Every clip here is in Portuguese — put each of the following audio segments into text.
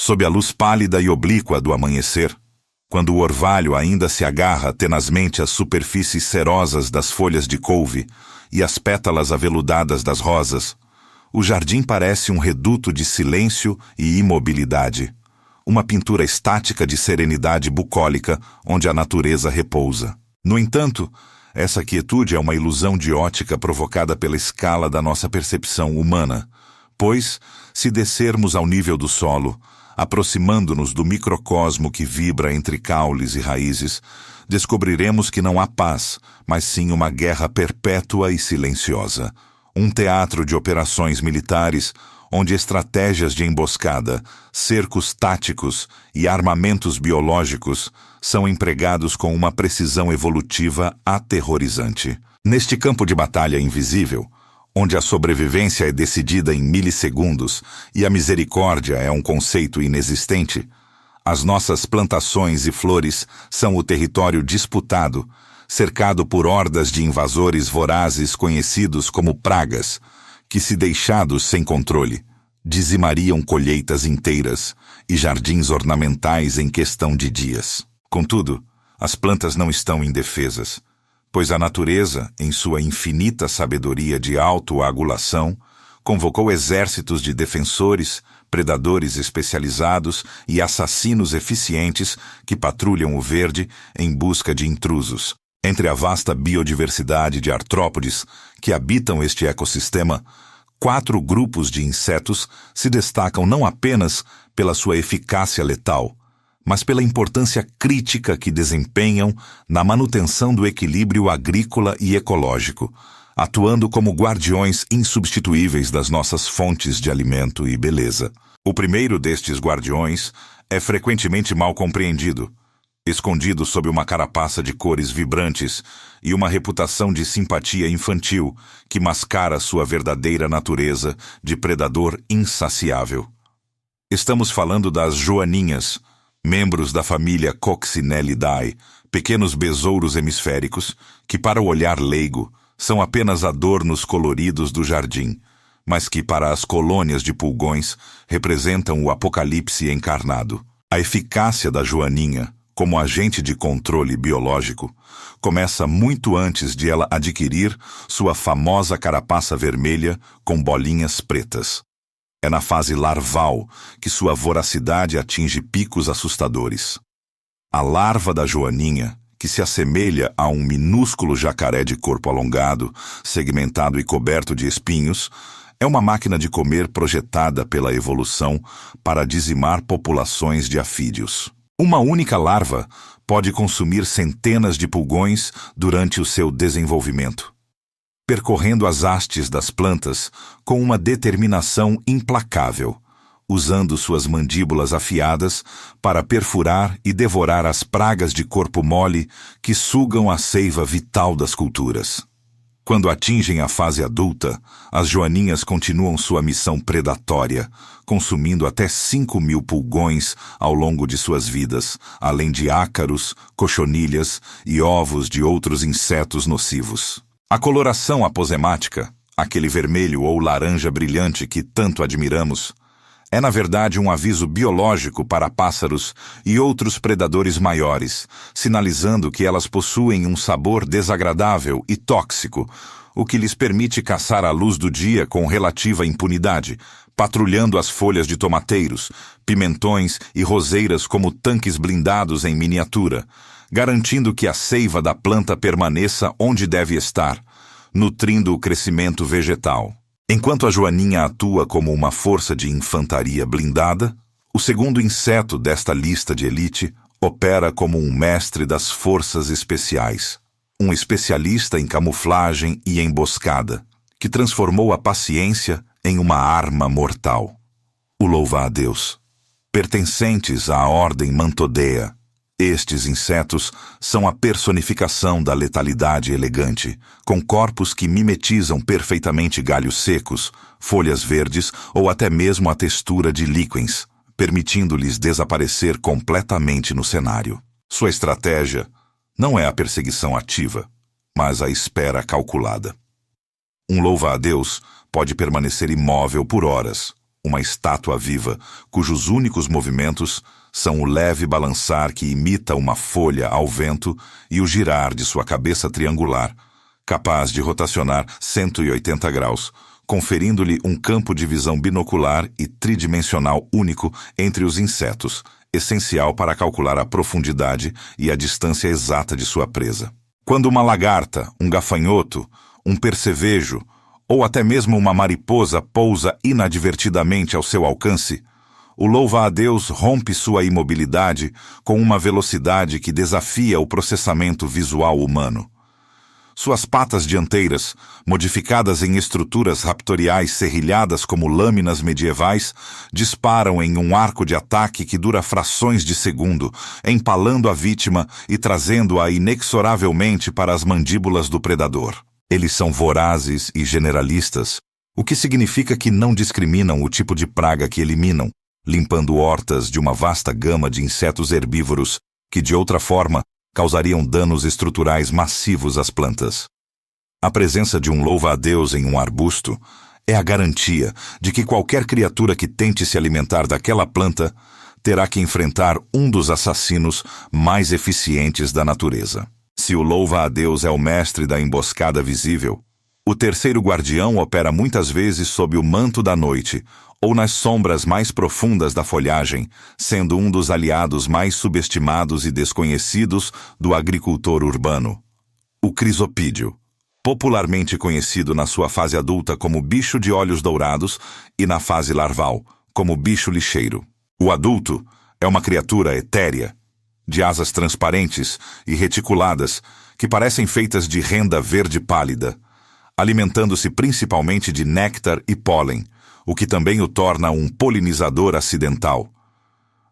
Sob a luz pálida e oblíqua do amanhecer, quando o orvalho ainda se agarra tenazmente às superfícies cerosas das folhas de couve e às pétalas aveludadas das rosas, o jardim parece um reduto de silêncio e imobilidade, uma pintura estática de serenidade bucólica onde a natureza repousa. No entanto, essa quietude é uma ilusão de ótica provocada pela escala da nossa percepção humana, pois, se descermos ao nível do solo, aproximando-nos do microcosmo que vibra entre caules e raízes, descobriremos que não há paz, mas sim uma guerra perpétua e silenciosa. Um teatro de operações militares, onde estratégias de emboscada, cercos táticos e armamentos biológicos são empregados com uma precisão evolutiva aterrorizante. Neste campo de batalha invisível, onde a sobrevivência é decidida em milissegundos e a misericórdia é um conceito inexistente, as nossas plantações e flores são o território disputado, cercado por hordas de invasores vorazes conhecidos como pragas, que, se deixados sem controle, dizimariam colheitas inteiras e jardins ornamentais em questão de dias. Contudo, as plantas não estão indefesas, pois a natureza, em sua infinita sabedoria de autoagulação, convocou exércitos de defensores, predadores especializados e assassinos eficientes que patrulham o verde em busca de intrusos. Entre a vasta biodiversidade de artrópodes que habitam este ecossistema, 4 grupos de insetos se destacam não apenas pela sua eficácia letal, mas pela importância crítica que desempenham na manutenção do equilíbrio agrícola e ecológico, atuando como guardiões insubstituíveis das nossas fontes de alimento e beleza. O primeiro destes guardiões é frequentemente mal compreendido, escondido sob uma carapaça de cores vibrantes e uma reputação de simpatia infantil que mascara sua verdadeira natureza de predador insaciável. Estamos falando das joaninhas, membros da família Coccinellidae, pequenos besouros hemisféricos que, para o olhar leigo, são apenas adornos coloridos do jardim, mas que, para as colônias de pulgões, representam o apocalipse encarnado. A eficácia da joaninha, como agente de controle biológico, começa muito antes de ela adquirir sua famosa carapaça vermelha com bolinhas pretas. É na fase larval que sua voracidade atinge picos assustadores. A larva da joaninha, que se assemelha a um minúsculo jacaré de corpo alongado, segmentado e coberto de espinhos, é uma máquina de comer projetada pela evolução para dizimar populações de afídeos. Uma única larva pode consumir centenas de pulgões durante o seu desenvolvimento, percorrendo as hastes das plantas com uma determinação implacável, usando suas mandíbulas afiadas para perfurar e devorar as pragas de corpo mole que sugam a seiva vital das culturas. Quando atingem a fase adulta, as joaninhas continuam sua missão predatória, consumindo até 5.000 pulgões ao longo de suas vidas, além de ácaros, cochonilhas e ovos de outros insetos nocivos. A coloração aposemática, aquele vermelho ou laranja brilhante que tanto admiramos, é na verdade um aviso biológico para pássaros e outros predadores maiores, sinalizando que elas possuem um sabor desagradável e tóxico, o que lhes permite caçar à luz do dia com relativa impunidade, patrulhando as folhas de tomateiros, pimentões e roseiras como tanques blindados em miniatura, garantindo que a seiva da planta permaneça onde deve estar, nutrindo o crescimento vegetal. Enquanto a joaninha atua como uma força de infantaria blindada, o segundo inseto desta lista de elite opera como um mestre das forças especiais, um especialista em camuflagem e emboscada, que transformou a paciência em uma arma mortal. O louva-a-Deus. Pertencentes à ordem Mantodea, estes insetos são a personificação da letalidade elegante, com corpos que mimetizam perfeitamente galhos secos, folhas verdes ou até mesmo a textura de líquens, permitindo-lhes desaparecer completamente no cenário. Sua estratégia não é a perseguição ativa, mas a espera calculada. Um louva-a-Deus pode permanecer imóvel por horas, uma estátua viva, cujos únicos movimentos são o leve balançar que imita uma folha ao vento e o girar de sua cabeça triangular, capaz de rotacionar 180 graus, conferindo-lhe um campo de visão binocular e tridimensional único entre os insetos, essencial para calcular a profundidade e a distância exata de sua presa. Quando uma lagarta, um gafanhoto, um percevejo ou até mesmo uma mariposa pousa inadvertidamente ao seu alcance, o louva-a-Deus rompe sua imobilidade com uma velocidade que desafia o processamento visual humano. Suas patas dianteiras, modificadas em estruturas raptoriais serrilhadas como lâminas medievais, disparam em um arco de ataque que dura frações de segundo, empalando a vítima e trazendo-a inexoravelmente para as mandíbulas do predador. Eles são vorazes e generalistas, o que significa que não discriminam o tipo de praga que eliminam, limpando hortas de uma vasta gama de insetos herbívoros que, de outra forma, causariam danos estruturais massivos às plantas. A presença de um louva-a-Deus em um arbusto é a garantia de que qualquer criatura que tente se alimentar daquela planta terá que enfrentar um dos assassinos mais eficientes da natureza. Se o louva-a-Deus é o mestre da emboscada visível, o terceiro guardião opera muitas vezes sob o manto da noite ou nas sombras mais profundas da folhagem, sendo um dos aliados mais subestimados e desconhecidos do agricultor urbano. O crisopídeo, popularmente conhecido na sua fase adulta como bicho de olhos dourados e na fase larval, como bicho lixeiro. O adulto é uma criatura etérea, de asas transparentes e reticuladas, que parecem feitas de renda verde pálida, alimentando-se principalmente de néctar e pólen, o que também o torna um polinizador acidental.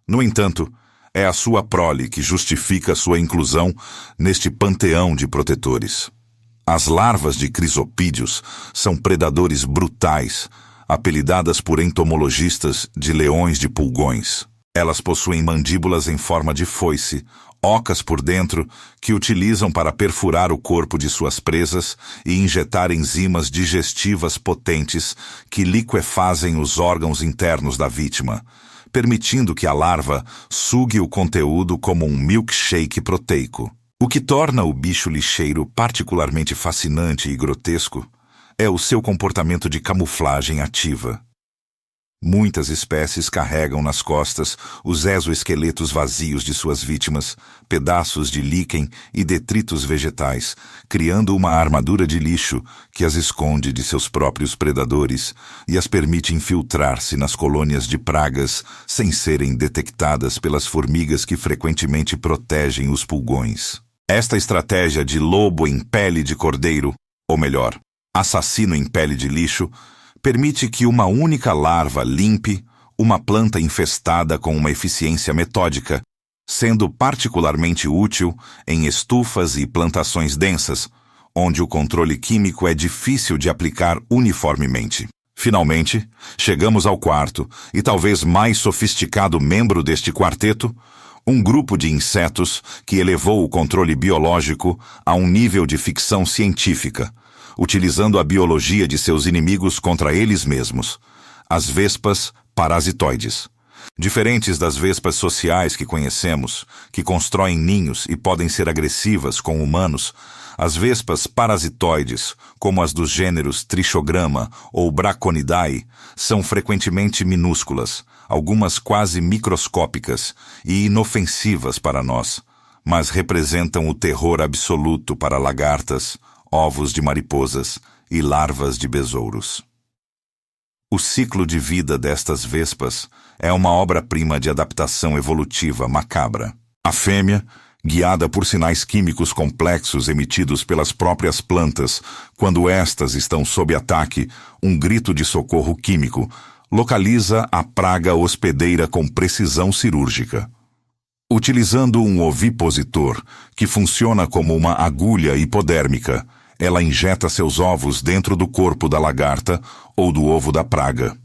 No entanto, é a sua prole que justifica sua inclusão neste panteão de protetores. As larvas de crisopídeos são predadores brutais, apelidadas por entomologistas de leões de pulgões. Elas possuem mandíbulas em forma de foice, ocas por dentro, que utilizam para perfurar o corpo de suas presas e injetar enzimas digestivas potentes que liquefazem os órgãos internos da vítima, permitindo que a larva sugue o conteúdo como um milkshake proteico. O que torna o bicho lixeiro particularmente fascinante e grotesco é o seu comportamento de camuflagem ativa. Muitas espécies carregam nas costas os exoesqueletos vazios de suas vítimas, pedaços de líquen e detritos vegetais, criando uma armadura de lixo que as esconde de seus próprios predadores e as permite infiltrar-se nas colônias de pragas sem serem detectadas pelas formigas que frequentemente protegem os pulgões. Esta estratégia de lobo em pele de cordeiro, ou melhor, assassino em pele de lixo, permite que uma única larva limpe uma planta infestada com uma eficiência metódica, sendo particularmente útil em estufas e plantações densas, onde o controle químico é difícil de aplicar uniformemente. Finalmente, chegamos ao quarto e talvez mais sofisticado membro deste quarteto, um grupo de insetos que elevou o controle biológico a um nível de ficção científica, utilizando a biologia de seus inimigos contra eles mesmos, as vespas parasitoides. Diferentes das vespas sociais que conhecemos, que constroem ninhos e podem ser agressivas com humanos, as vespas parasitoides, como as dos gêneros Trichogramma ou Braconidae, são frequentemente minúsculas, algumas quase microscópicas e inofensivas para nós, mas representam o terror absoluto para lagartas, ovos de mariposas e larvas de besouros. O ciclo de vida destas vespas é uma obra-prima de adaptação evolutiva macabra. A fêmea, guiada por sinais químicos complexos emitidos pelas próprias plantas, quando estas estão sob ataque, um grito de socorro químico, localiza a praga hospedeira com precisão cirúrgica. Utilizando um ovipositor, que funciona como uma agulha hipodérmica, ela injeta seus ovos dentro do corpo da lagarta ou do ovo da praga.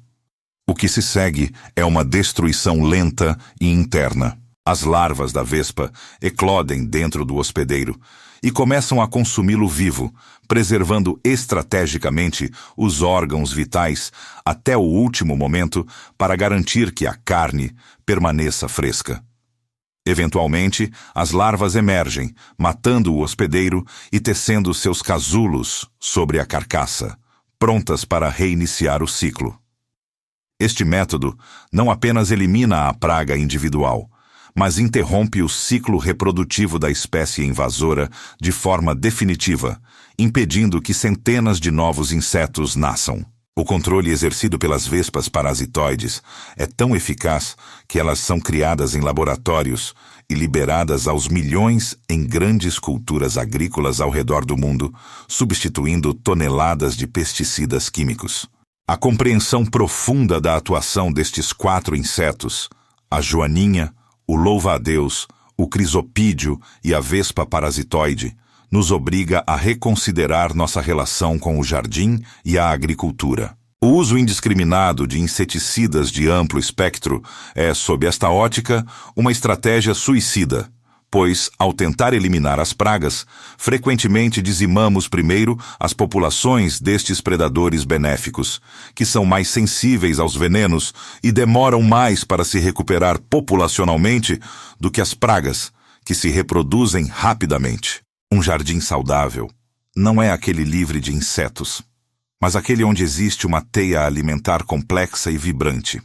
O que se segue é uma destruição lenta e interna. As larvas da vespa eclodem dentro do hospedeiro e começam a consumi-lo vivo, preservando estrategicamente os órgãos vitais até o último momento para garantir que a carne permaneça fresca. Eventualmente, as larvas emergem, matando o hospedeiro e tecendo seus casulos sobre a carcaça, prontas para reiniciar o ciclo. Este método não apenas elimina a praga individual, mas interrompe o ciclo reprodutivo da espécie invasora de forma definitiva, impedindo que centenas de novos insetos nasçam. O controle exercido pelas vespas parasitoides é tão eficaz que elas são criadas em laboratórios e liberadas aos milhões em grandes culturas agrícolas ao redor do mundo, substituindo toneladas de pesticidas químicos. A compreensão profunda da atuação destes 4 insetos, a joaninha, o louva-a-Deus, o crisopídeo e a vespa parasitoide, nos obriga a reconsiderar nossa relação com o jardim e a agricultura. O uso indiscriminado de inseticidas de amplo espectro é, sob esta ótica, uma estratégia suicida, pois, ao tentar eliminar as pragas, frequentemente dizimamos primeiro as populações destes predadores benéficos, que são mais sensíveis aos venenos e demoram mais para se recuperar populacionalmente do que as pragas, que se reproduzem rapidamente. Um jardim saudável não é aquele livre de insetos, mas aquele onde existe uma teia alimentar complexa e vibrante,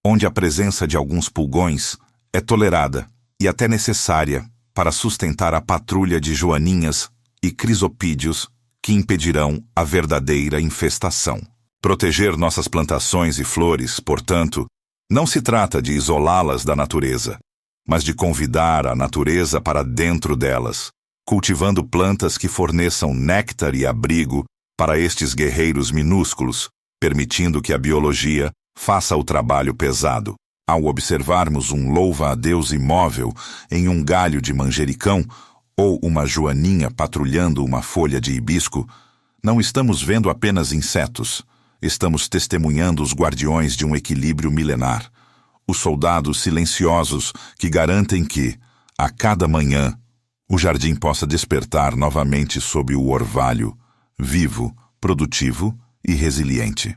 onde a presença de alguns pulgões é tolerada e até necessária para sustentar a patrulha de joaninhas e crisopídeos que impedirão a verdadeira infestação. Proteger nossas plantações e flores, portanto, não se trata de isolá-las da natureza, mas de convidar a natureza para dentro delas, cultivando plantas que forneçam néctar e abrigo para estes guerreiros minúsculos, permitindo que a biologia faça o trabalho pesado. Ao observarmos um louva-a-Deus imóvel em um galho de manjericão ou uma joaninha patrulhando uma folha de hibisco, não estamos vendo apenas insetos, estamos testemunhando os guardiões de um equilíbrio milenar, os soldados silenciosos que garantem que, a cada manhã, o jardim possa despertar novamente sob o orvalho, vivo, produtivo e resiliente.